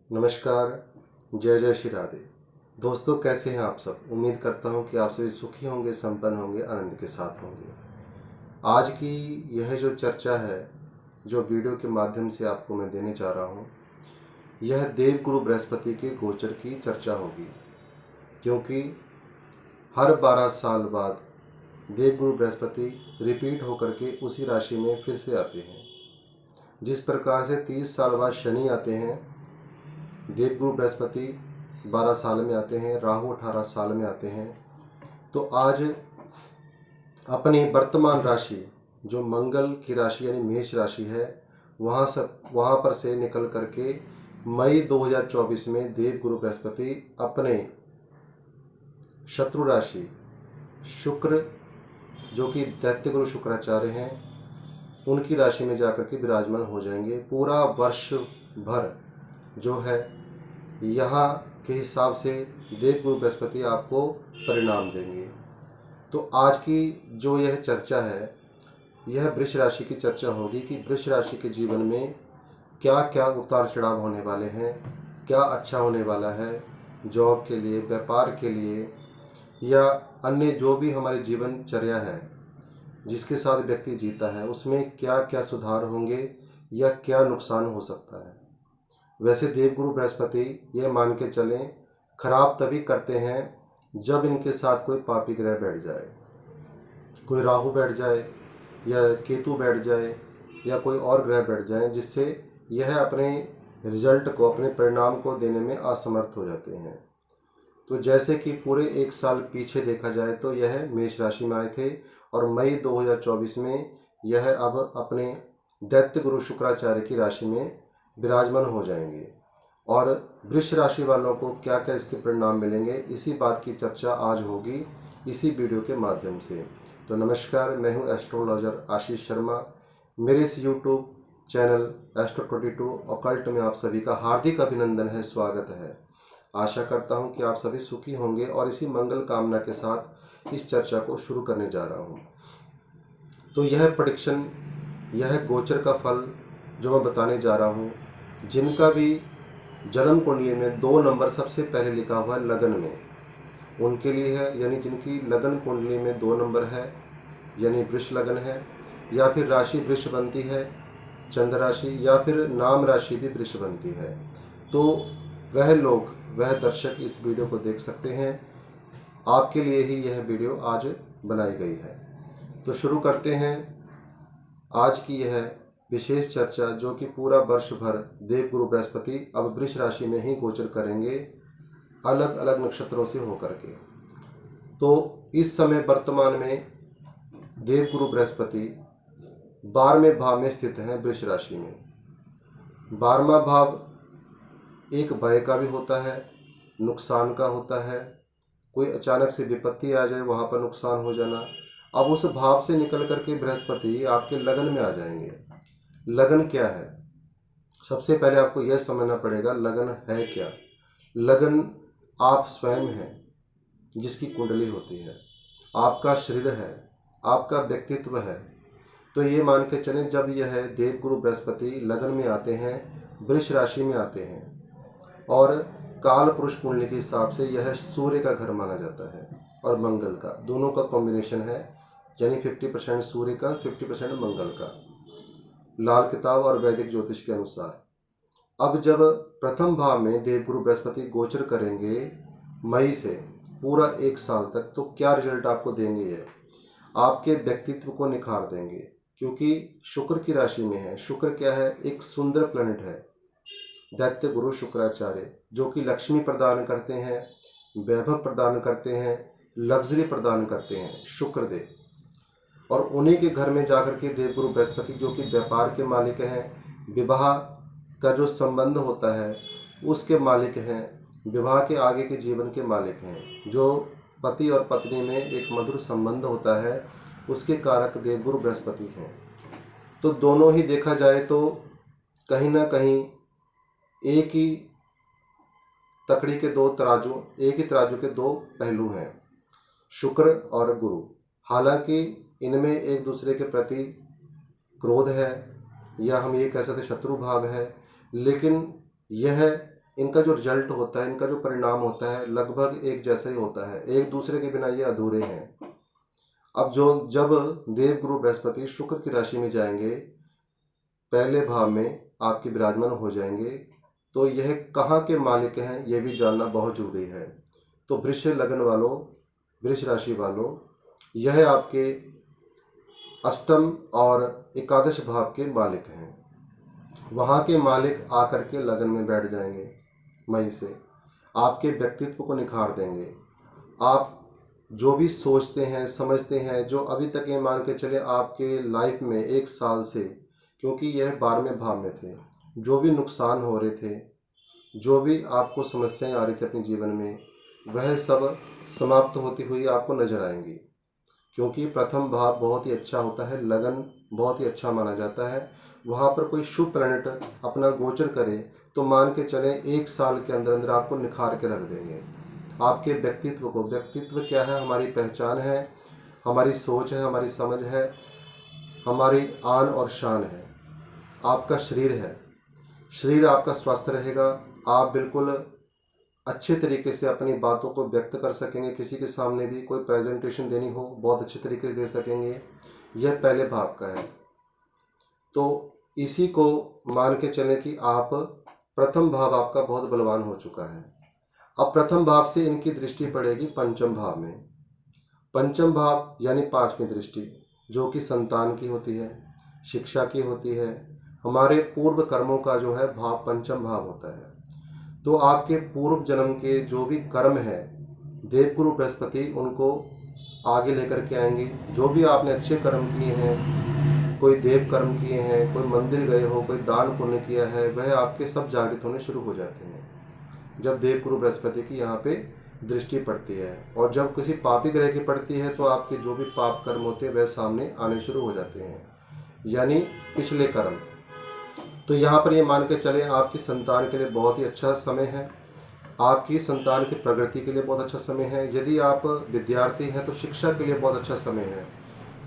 नमस्कार। जय जय श्री राधे। दोस्तों, कैसे हैं आप सब? उम्मीद करता हूं कि आप सभी सुखी होंगे, संपन्न होंगे, आनंद के साथ होंगे। आज की यह जो चर्चा है, जो वीडियो के माध्यम से आपको मैं देने जा रहा हूं, यह देवगुरु बृहस्पति के गोचर की चर्चा होगी। क्योंकि हर 12 साल बाद देवगुरु बृहस्पति रिपीट होकर के उसी राशि में फिर से आते हैं। जिस प्रकार से 30 साल बाद शनि आते हैं, देवगुरु बृहस्पति 12 साल में आते हैं, राहु 18 साल में आते हैं। तो आज अपनी वर्तमान राशि जो मंगल की राशि यानी मेष राशि है, वहाँ पर से निकल करके मई 2024 में देवगुरु बृहस्पति अपने शत्रु राशि शुक्र, जो कि दैत्य गुरु शुक्राचार्य हैं, उनकी राशि में जाकर के विराजमान हो जाएंगे। पूरा वर्ष भर जो है यहाँ के हिसाब से देवगुरु बृहस्पति आपको परिणाम देंगे। तो आज की जो यह चर्चा है, यह वृष राशि की चर्चा होगी कि वृष राशि के जीवन में क्या क्या उतार चढ़ाव होने वाले हैं, क्या अच्छा होने वाला है जॉब के लिए, व्यापार के लिए, या अन्य जो भी हमारे जीवनचर्या है जिसके साथ व्यक्ति जीता है, उसमें क्या क्या सुधार होंगे या क्या नुकसान हो सकता है। वैसे देवगुरु बृहस्पति ये मान के चलें, खराब तभी करते हैं जब इनके साथ कोई पापी ग्रह बैठ जाए, कोई राहु बैठ जाए या केतु बैठ जाए या कोई और ग्रह बैठ जाए, जिससे यह अपने रिजल्ट को, अपने परिणाम को देने में असमर्थ हो जाते हैं। तो जैसे कि पूरे एक साल पीछे देखा जाए तो यह मेष राशि में आए थे और मई 2024 में यह अब अपने दैत्य गुरु शुक्राचार्य की राशि में विराजमान हो जाएंगे। और वृष राशि वालों को क्या क्या इसके परिणाम मिलेंगे, इसी बात की चर्चा आज होगी इसी वीडियो के माध्यम से। तो नमस्कार, मैं हूं एस्ट्रोलॉजर आशीष शर्मा। मेरे इस यूट्यूब चैनल एस्ट्रो22 ऑकल्ट में आप सभी का हार्दिक अभिनंदन है, स्वागत है। आशा करता हूं कि आप सभी सुखी होंगे और इसी मंगल कामना के साथ इस चर्चा को शुरू करने जा रहा हूं। तो यह प्रेडिक्शन, यह गोचर का फल जो मैं बताने जा रहा हूं, जिनका भी जन्म कुंडली में 2 नंबर सबसे पहले लिखा हुआ है लगन में, उनके लिए है। यानी जिनकी लगन कुंडली में 2 नंबर है, यानी वृष लगन है, या फिर राशि वृष बनती है, चंद्र राशि, या फिर नाम राशि भी वृष बनती है, तो वह लोग, वह दर्शक इस वीडियो को देख सकते हैं। आपके लिए ही यह वीडियो आज बनाई गई है। तो शुरू करते हैं आज की यह विशेष चर्चा, जो कि पूरा वर्ष भर देवगुरु बृहस्पति अब वृष राशि में ही गोचर करेंगे, अलग अलग नक्षत्रों से होकर के। तो इस समय वर्तमान में देवगुरु बृहस्पति 12वें भाव में स्थित हैं, वृष राशि में। 12वां भाव एक भय का भी होता है, नुकसान का होता है। कोई अचानक से विपत्ति आ जाए, वहां पर नुकसान हो जाना। अब उस भाव से निकल करके बृहस्पति आपके लगन में आ जाएंगे। लगन क्या है? सबसे पहले आपको यह समझना पड़ेगा लगन है क्या। लगन आप स्वयं हैं, जिसकी कुंडली होती है, आपका शरीर है, आपका व्यक्तित्व है। तो ये मान के चलें, जब यह देवगुरु बृहस्पति लगन में आते हैं, वृष राशि में आते हैं, और काल पुरुष कुंडली के हिसाब से यह सूर्य का घर माना जाता है और मंगल का, दोनों का कॉम्बिनेशन है। यानी 50% सूर्य का, 50% मंगल का, लाल किताब और वैदिक ज्योतिष के अनुसार। अब जब प्रथम भाव में देवगुरु बृहस्पति गोचर करेंगे मई से पूरा एक साल तक, तो क्या रिजल्ट आपको देंगे? ये आपके व्यक्तित्व को निखार देंगे, क्योंकि शुक्र की राशि में है। शुक्र क्या है? एक सुंदर प्लैनेट है, दैत्य गुरु शुक्राचार्य, जो कि लक्ष्मी प्रदान करते हैं, वैभव प्रदान करते हैं, लग्जरी प्रदान करते हैं, शुक्रदेव। और उन्हीं के घर में जाकर के देवगुरु बृहस्पति, जो कि व्यापार के मालिक हैं, विवाह का जो संबंध होता है उसके मालिक हैं, विवाह के आगे के जीवन के मालिक हैं, जो पति और पत्नी में एक मधुर संबंध होता है, उसके कारक देवगुरु बृहस्पति हैं। तो दोनों ही देखा जाए तो कहीं ना कहीं एक ही तकड़ी के दो तराजू, एक ही तराजू के दो पहलू हैं, शुक्र और गुरु। हालांकि इनमें एक दूसरे के प्रति क्रोध है, या हम ये कह सकते शत्रु भाव है, लेकिन यह इनका जो रिजल्ट होता है, इनका जो परिणाम होता है, लगभग एक जैसा ही होता है। एक दूसरे के बिना ये अधूरे हैं। अब जब देवगुरु बृहस्पति शुक्र की राशि में जाएंगे, पहले भाव में आपके विराजमान हो जाएंगे, तो यह कहाँ के मालिक हैं यह भी जानना बहुत जरूरी है। तो वृष लग्न वालों, वृष राशि वालों, यह आपके अष्टम और एकादश भाव के मालिक हैं। वहाँ के मालिक आकर के लगन में बैठ जाएंगे मई से, आपके व्यक्तित्व को निखार देंगे। आप जो भी सोचते हैं, समझते हैं, जो अभी तक ये मान के चले आपके लाइफ में एक साल से, क्योंकि यह 12वें भाव में थे, जो भी नुकसान हो रहे थे, जो भी आपको समस्याएं आ रही थी अपने जीवन में, वह सब समाप्त होती हुई आपको नजर आएंगी। क्योंकि प्रथम भाव बहुत ही अच्छा होता है, लगन बहुत ही अच्छा माना जाता है। वहाँ पर कोई शुभ प्लैनेट अपना गोचर करे तो मान के चले एक साल के अंदर अंदर आपको निखार के रख देंगे। आपके व्यक्तित्व को, व्यक्तित्व क्या है, हमारी पहचान है, हमारी सोच है, हमारी समझ है, हमारी आन और शान है। आपका शरीर है, शरीर आपका स्वस्थ रहेगा, आप बिल्कुल अच्छे तरीके से अपनी बातों को व्यक्त कर सकेंगे। किसी के सामने भी कोई प्रेजेंटेशन देनी हो बहुत अच्छे तरीके से दे सकेंगे। यह पहले भाव का है। तो इसी को मान के चले कि आप प्रथम भाव आपका बहुत बलवान हो चुका है। अब प्रथम भाव से इनकी दृष्टि पड़ेगी पंचम भाव में। पंचम भाव यानी 5वीं दृष्टि, जो कि संतान की होती है, शिक्षा की होती है, हमारे पूर्व कर्मों का जो है भाव पंचम भाव होता है। तो आपके पूर्व जन्म के जो भी कर्म है, देवगुरु बृहस्पति उनको आगे लेकर के आएंगे। जो भी आपने अच्छे कर्म किए हैं, कोई देव कर्म किए हैं, कोई मंदिर गए हो, कोई दान पुण्य किया है, वह आपके सब जागृत होने शुरू हो जाते हैं जब देवगुरु बृहस्पति की यहाँ पे दृष्टि पड़ती है। और जब किसी पापी ग्रह की पड़ती है तो आपके जो भी पाप कर्म होते हैं वह सामने आने शुरू हो जाते हैं, यानी पिछले कर्म। तो यहाँ पर ये मान के चले आपकी संतान के लिए बहुत ही अच्छा समय है, आपकी संतान की प्रगति के लिए बहुत अच्छा समय है। यदि आप विद्यार्थी हैं तो शिक्षा के लिए बहुत अच्छा समय है।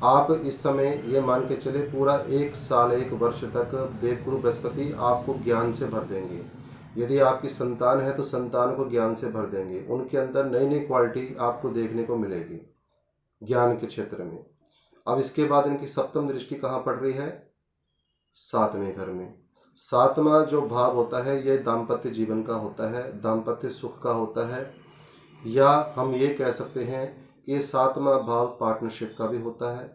आप इस समय ये मान के चले पूरा एक साल, एक वर्ष तक देवगुरु बृहस्पति आपको ज्ञान से भर देंगे। यदि आपकी संतान है तो संतान को ज्ञान से भर देंगे। उनके अंदर नई नई क्वालिटी आपको देखने को मिलेगी ज्ञान के क्षेत्र में। अब इसके बाद इनकी सप्तम दृष्टि कहाँ पड़ रही है? 7वें घर में। 7वां जो भाव होता है यह दाम्पत्य जीवन का होता है, दाम्पत्य सुख का होता है, या हम ये कह सकते हैं कि ये 7वां भाव पार्टनरशिप का भी होता है,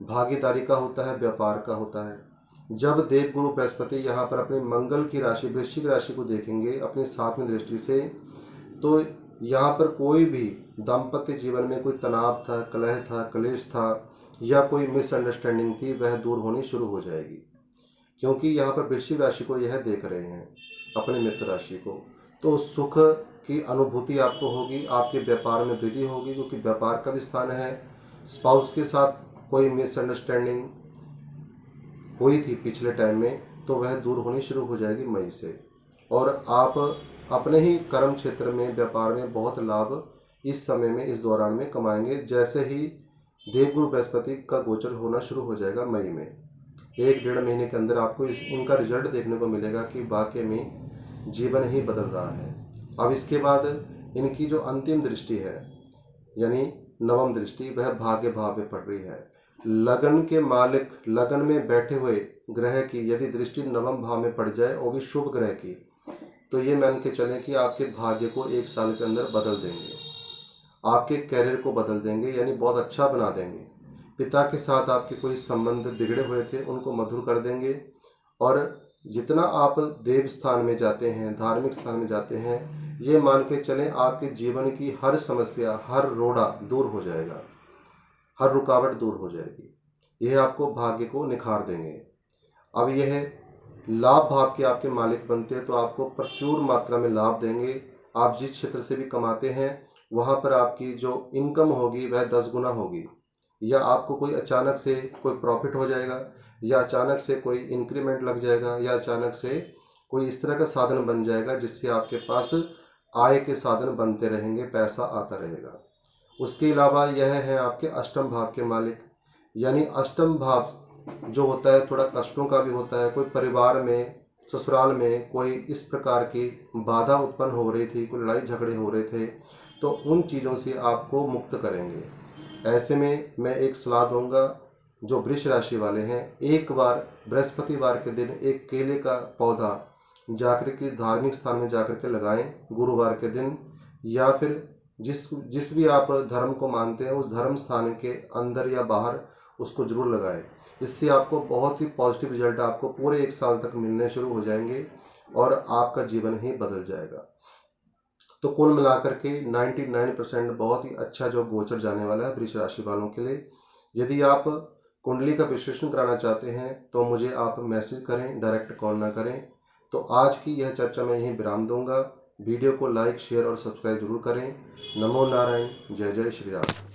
भागीदारी का होता है, व्यापार का होता है। जब देवगुरु बृहस्पति यहाँ पर अपनी मंगल की राशि वृश्चिक राशि को देखेंगे अपनी 7वीं दृष्टि से, तो यहाँ पर कोई भी दाम्पत्य जीवन में कोई तनाव था, कलह था, क्लेश था, या कोई मिसअंडरस्टैंडिंग थी, वह दूर होनी शुरू हो जाएगी। क्योंकि यहाँ पर वृश्चिक राशि को यह देख रहे हैं, अपने मित्र राशि को, तो सुख की अनुभूति आपको होगी, आपके व्यापार में वृद्धि होगी, क्योंकि व्यापार का भी स्थान है। स्पाउस के साथ कोई मिसअंडरस्टैंडिंग हुई थी पिछले टाइम में, तो वह दूर होनी शुरू हो जाएगी मई से। और आप अपने ही कर्म क्षेत्र में, व्यापार में बहुत लाभ इस समय में, इस दौरान में कमाएंगे, जैसे ही देवगुरु बृहस्पति का गोचर होना शुरू हो जाएगा मई में। 1-1.5 महीने के अंदर आपको इनका रिजल्ट देखने को मिलेगा कि वाकई में जीवन ही बदल रहा है। अब इसके बाद इनकी जो अंतिम दृष्टि है यानी 9वीं दृष्टि, वह भाग्य भाव में पड़ रही है। लगन के मालिक, लगन में बैठे हुए ग्रह की यदि दृष्टि 9वें भाव में पड़ जाए, वो भी शुभ ग्रह की, तो ये मान के चलें कि आपके भाग्य को एक साल के अंदर बदल देंगे, आपके कैरियर को बदल देंगे, यानी बहुत अच्छा बना देंगे। पिता के साथ आपके कोई संबंध बिगड़े हुए थे उनको मधुर कर देंगे। और जितना आप देव स्थान में जाते हैं, धार्मिक स्थान में जाते हैं, ये मान के चलें आपके जीवन की हर समस्या, हर रोड़ा दूर हो जाएगा, हर रुकावट दूर हो जाएगी। यह आपको भाग्य को निखार देंगे। अब यह लाभ भाव के आपके मालिक बनते हैं तो आपको प्रचुर मात्रा में लाभ देंगे। आप जिस क्षेत्र से भी कमाते हैं वहां पर आपकी जो इनकम होगी वह 10 गुना होगी, या आपको कोई अचानक से कोई प्रॉफिट हो जाएगा, या अचानक से कोई इंक्रीमेंट लग जाएगा, या अचानक से कोई इस तरह का साधन बन जाएगा जिससे आपके पास आय के साधन बनते रहेंगे, पैसा आता रहेगा। उसके अलावा यह है आपके अष्टम भाव के मालिक, यानी अष्टम भाव जो होता है थोड़ा कष्टों का भी होता है। कोई परिवार में ससुराल में कोई इस प्रकार की बाधा उत्पन्न हो रही थी, कोई लड़ाई झगड़े हो रहे थे, तो उन चीज़ों से आपको मुक्त करेंगे। ऐसे में मैं एक सलाह दूंगा, जो वृष राशि वाले हैं, एक बार बृहस्पतिवार के दिन एक केले का पौधा जाकर के धार्मिक स्थान में जाकर के लगाएं गुरुवार के दिन, या फिर जिस भी आप धर्म को मानते हैं उस धर्म स्थान के अंदर या बाहर उसको जरूर लगाएं। इससे आपको बहुत ही पॉजिटिव रिजल्ट आपको पूरे 1 साल तक मिलने शुरू हो जाएंगे और आपका जीवन ही बदल जाएगा। तो कुल मिलाकर के 99% बहुत ही अच्छा जो गोचर जाने वाला है वृष राशि वालों के लिए। यदि आप कुंडली का विश्लेषण कराना चाहते हैं तो मुझे आप मैसेज करें, डायरेक्ट कॉल ना करें। तो आज की यह चर्चा मैं यहीं विराम दूंगा। वीडियो को लाइक, शेयर और सब्सक्राइब जरूर करें। नमो नारायण, जय जय श्री राम।